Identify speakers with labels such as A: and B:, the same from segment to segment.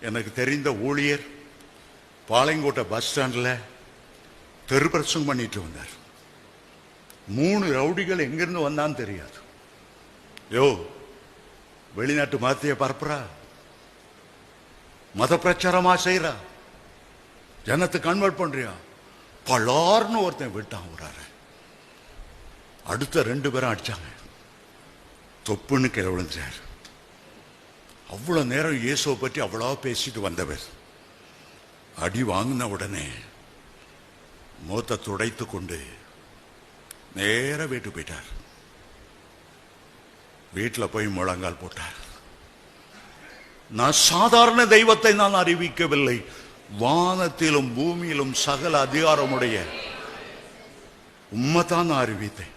A: எனக்கு தெரிந்த ஊழியர் பாளையங்கோட்டை பஸ் ஸ்டாண்டில் தெரு பிரசங்கம் பண்ணிட்டு வந்தார். 3 ரவுடிகள் எங்கிருந்து வந்தான்னு தெரியாது. யோ, வெளிநாட்டு மதத்தைய பரப்புறா, மத பிரச்சாரமா செய்யறா, ஜனத்தை கன்வெர்ட் பண்றியா, பலார்னு ஒருத்தன் விட்டான். ஒரு அடுத்த 2 பேரும் அடிச்சாங்க. தொப்புன்னு கீழே விழுந்தார். அவ்வளவு நேரம் இயேசுவை பற்றி அவ்வளோ பேசிட்டு வந்தவர் அடி வாங்கின உடனே முகத்தை துடைத்து கொண்டு நேர வீட்டுக்கு போயிட்டார். வீட்டில் போய் முழங்கால் போட்டார். நான் சாதாரண தெய்வத்தை நான் அறிவிக்கவில்லை, வானத்திலும் பூமியிலும் சகல அதிகாரமுடைய உம்மைத்தான் நான் அறிவித்தேன்.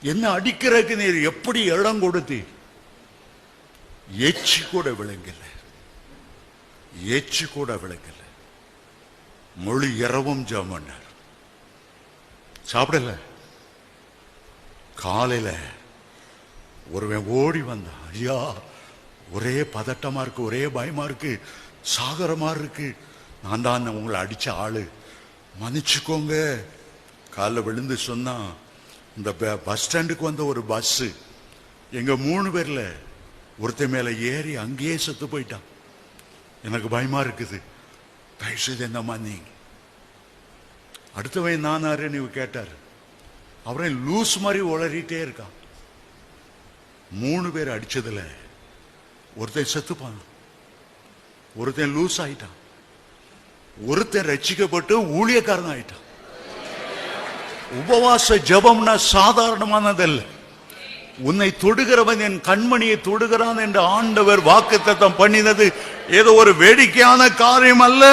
A: என்ன அடிக்கிறதுக்கு நீர் எப்படி இடம் கொடுத்தீர்? எச்சி கூட விளங்கல, எச்சி கூட விளங்கல. முழு இரவும் ஜெபம் பண்ணார், சாப்பிடல. காலையில ஒருவன் ஓடி வந்தான். ஐயா, ஒரே பதட்டமா இருக்கு, ஒரே பயமா இருக்கு, சாகர மாதிரி இருக்கு, நான் தான் உங்களை அடிச்ச ஆளு, மன்னிச்சுக்கோங்க. காலைல விழுந்து சொன்னா, இந்த பஸ் ஸ்டாண்டுக்கு வந்த ஒரு பஸ் எங்க 3 பேர்ல ஒருத்தன் மேல ஏறி அங்கேயே செத்து போயிட்டான். எனக்கு பயமா இருக்குது, தயவுசெய்து என்ன மன்னிங்க. அடுத்தவன் நானாரு கேட்டாரு. அவரை லூஸ் மாதிரி உளறிட்டே இருக்கான். 3 பேர் அடிச்சதுல ஒருத்தன் செத்துப்பான், ஒருத்தன் லூஸ் ஆயிட்டான், ஒருத்தன் ரட்சிக்கப்பட்டு ஊழியக்காரன் ஆயிட்டான். உபவாச ஜெபம்னா சாதாரணமானதல்ல. உன்னை தொடுகிறவன் என் கண்மணியை தொடுகிறான் என்று ஆண்டவர் வாக்குத்தத்தம் பண்ணினது ஏதோ ஒரு வேடிக்கையான காரியம் அல்ல.